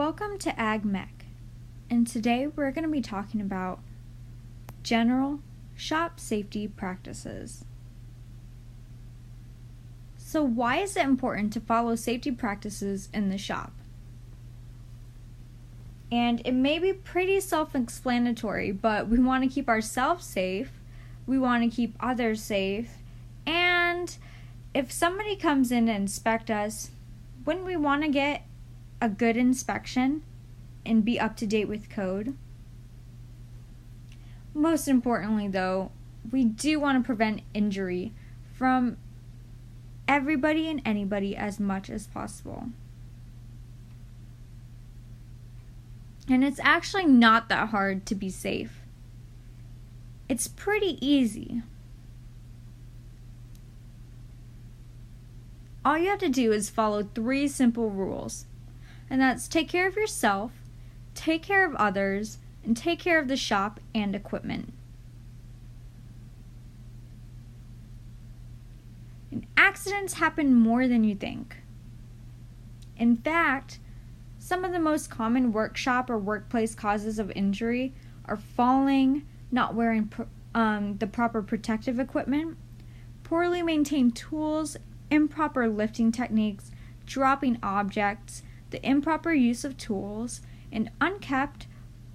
Welcome to AgMech, and today we're going to be talking about general shop safety practices. So why is it important to follow safety practices in the shop? And it may be pretty self-explanatory, but we want to keep ourselves safe, we want to keep others safe, and if somebody comes in to inspect us, wouldn't we want to get a good inspection and be up to date with code? Most importantly though, we do want to prevent injury from everybody and anybody as much as possible. And it's actually not that hard to be safe. It's pretty easy. All you have to do is follow 3 simple rules. And that's take care of yourself, take care of others, and take care of the shop and equipment. And accidents happen more than you think. In fact, some of the most common workshop or workplace causes of injury are falling, not wearing the proper protective equipment, poorly maintained tools, improper lifting techniques, dropping objects, the improper use of tools, and unkept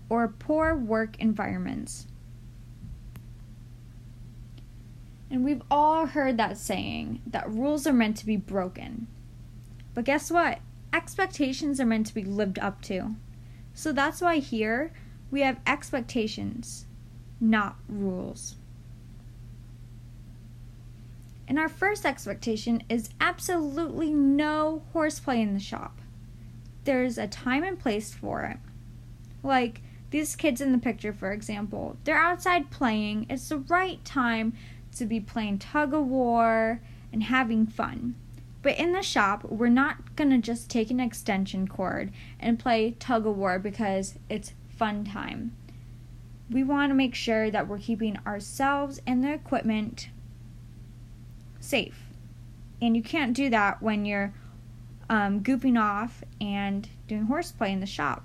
or poor work environments. And we've all heard that saying that rules are meant to be broken. But guess what? Expectations are meant to be lived up to. So that's why here we have expectations, not rules. And our first expectation is absolutely no horseplay in the shop. There's a time and place for it. Like these kids in the picture, for example, they're outside playing. It's the right time to be playing tug of war and having fun. But in the shop, we're not going to just take an extension cord and play tug of war because it's fun time. We want to make sure that we're keeping ourselves and the equipment safe. And you can't do that when you're goofing off and doing horseplay in the shop.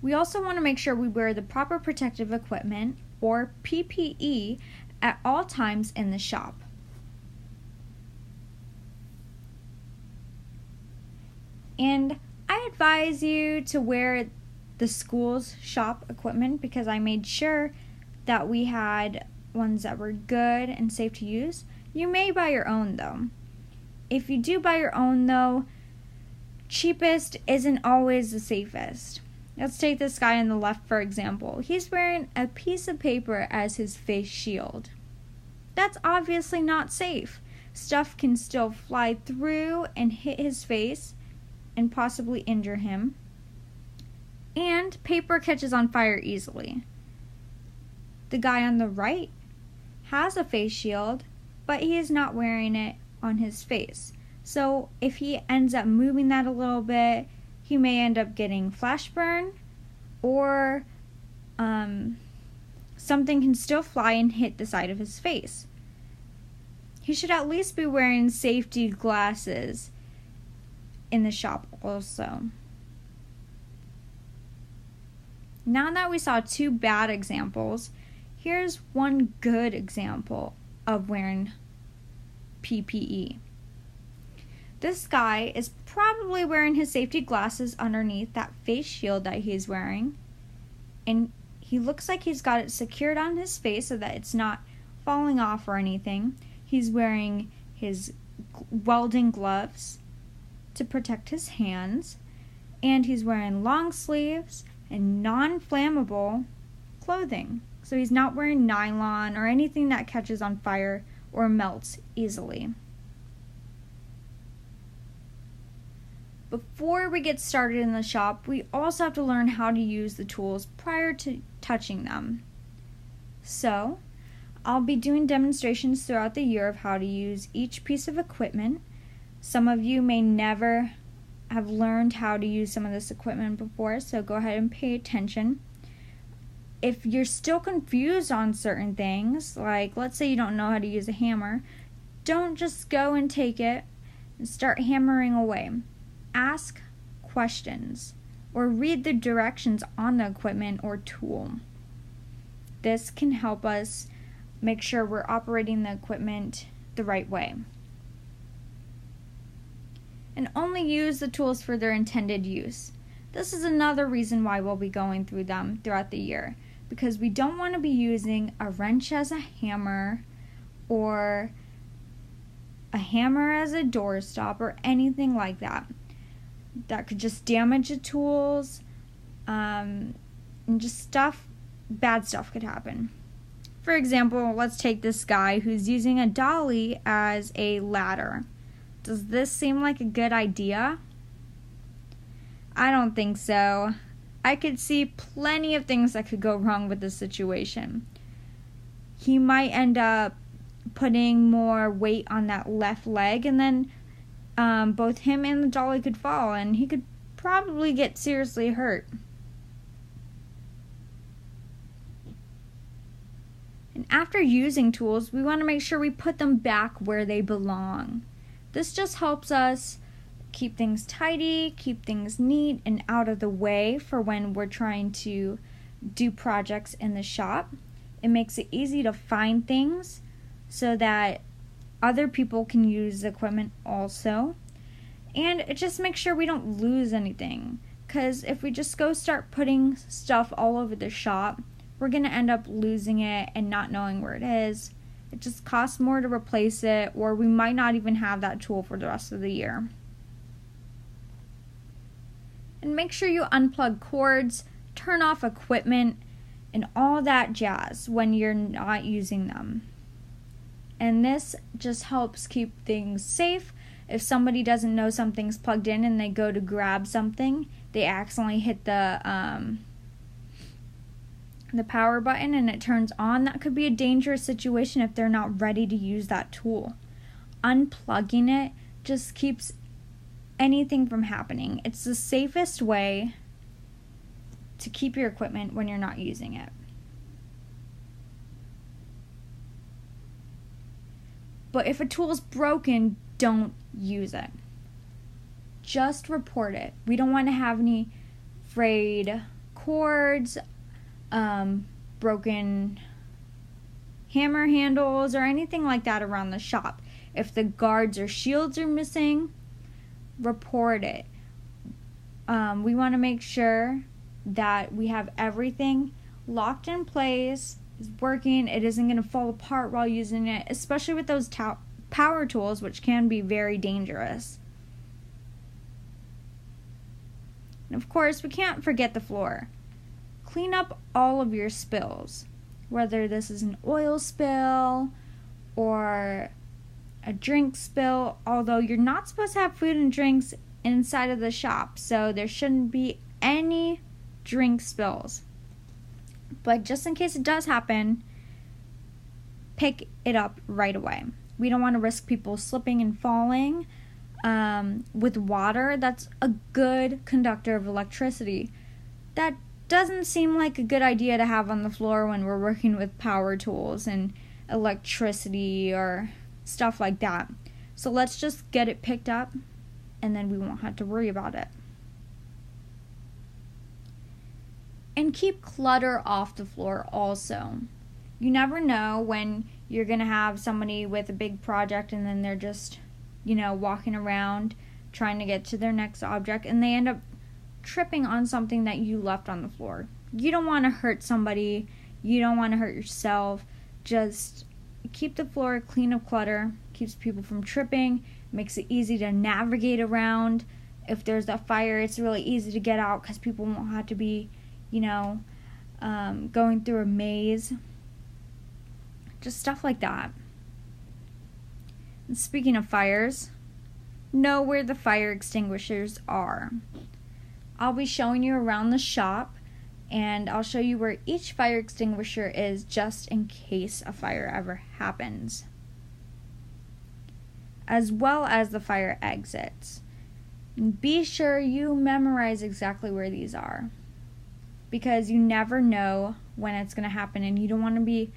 We also want to make sure we wear the proper protective equipment, or PPE, at all times in the shop. And I advise you to wear the school's shop equipment because I made sure that we had ones that were good and safe to use. You may buy your own though. If you do buy your own though, cheapest isn't always the safest. Let's take this guy on the left for example. He's wearing a piece of paper as his face shield. That's obviously not safe. Stuff can still fly through and hit his face and possibly injure him. And paper catches on fire easily. The guy on the right has a face shield, but he is not wearing it on his face. So if he ends up moving that a little bit, he may end up getting flash burn, or something can still fly and hit the side of his face. He should at least be wearing safety glasses in the shop also. Now that we saw 2 bad examples, here's one good example of wearing PPE. This guy is probably wearing his safety glasses underneath that face shield that he's wearing, and he looks like he's got it secured on his face so that it's not falling off or anything. He's wearing his welding gloves to protect his hands, and he's wearing long sleeves and non-flammable clothing. So he's not wearing nylon or anything that catches on fire or melts easily. Before we get started in the shop, we also have to learn how to use the tools prior to touching them. So, I'll be doing demonstrations throughout the year of how to use each piece of equipment. Some of you may never have learned how to use some of this equipment before, so go ahead and pay attention. If you're still confused on certain things, like let's say you don't know how to use a hammer, don't just go and take it and start hammering away. Ask questions or read the directions on the equipment or tool. This can help us make sure we're operating the equipment the right way. And only use the tools for their intended use. This is another reason why we'll be going through them throughout the year, because we don't want to be using a wrench as a hammer or a hammer as a doorstop or anything like that. That could just damage the tools, and just bad stuff could happen. For example, let's take this guy who's using a dolly as a ladder. Does this seem like a good idea? I don't think so. I could see plenty of things that could go wrong with this situation. He might end up putting more weight on that left leg, and then both him and the dolly could fall, and he could probably get seriously hurt. And after using tools, we want to make sure we put them back where they belong. This just helps us keep things tidy, keep things neat and out of the way for when we're trying to do projects in the shop. It makes it easy to find things so that other people can use the equipment also. And it just makes sure we don't lose anything. Because if we just go start putting stuff all over the shop, we're going to end up losing it and not knowing where it is. It just costs more to replace it, or we might not even have that tool for the rest of the year. And make sure you unplug cords, turn off equipment, and all that jazz when you're not using them. And this just helps keep things safe. If somebody doesn't know something's plugged in and they go to grab something, they accidentally hit the power button and it turns on, that could be a dangerous situation if they're not ready to use that tool. Unplugging it just keeps anything from happening. It's the safest way to keep your equipment when you're not using it. But if a tool is broken, don't use it. Just report it. We don't want to have any frayed cords, broken hammer handles, or anything like that around the shop. If the guards or shields are missing, report it. We want to make sure that we have everything locked in place, is working, it isn't going to fall apart while using it, especially with those power tools, which can be very dangerous. And of course, we can't forget the floor. Clean up all of your spills, whether this is an oil spill or a drink spill, although you're not supposed to have food and drinks inside of the shop, so there shouldn't be any drink spills. But just in case it does happen, pick it up right away. We don't want to risk people slipping and falling. With water, that's a good conductor of electricity. That doesn't seem like a good idea to have on the floor when we're working with power tools and electricity or stuff like that. So let's just get it picked up and then we won't have to worry about it. And keep clutter off the floor also. You never know when you're going to have somebody with a big project and then they're just, walking around trying to get to their next object and they end up tripping on something that you left on the floor. You don't want to hurt somebody. You don't want to hurt yourself. Just keep the floor clean of clutter. Keeps people from tripping. Makes it easy to navigate around. If there's a fire, it's really easy to get out because people won't have to be, going through a maze. Just stuff like that. And speaking of fires, know where the fire extinguishers are. I'll be showing you around the shop, and I'll show you where each fire extinguisher is just in case a fire ever happens, as well as the fire exits. And be sure you memorize exactly where these are, because you never know when it's going to happen, and you don't want to be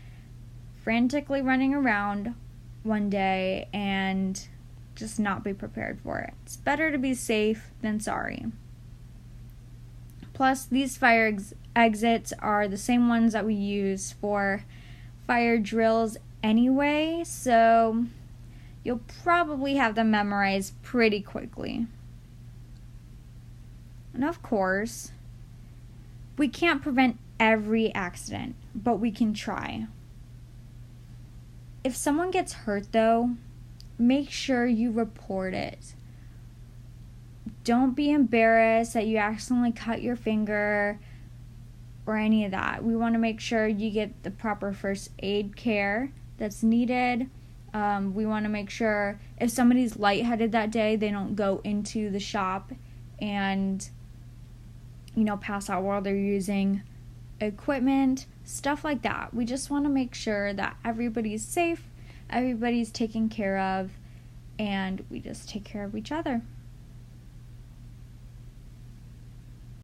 frantically running around one day and just not be prepared for it. It's better to be safe than sorry. Plus, these fire exits are the same ones that we use for fire drills anyway, so you'll probably have them memorized pretty quickly. And of course, we can't prevent every accident, but we can try. If someone gets hurt though, make sure you report it. Don't be embarrassed that you accidentally cut your finger or any of that. We want to make sure you get the proper first aid care that's needed. We want to make sure if somebody's lightheaded that day, they don't go into the shop and, pass out while they're using equipment, stuff like that. We just want to make sure that everybody's safe, everybody's taken care of, and we just take care of each other.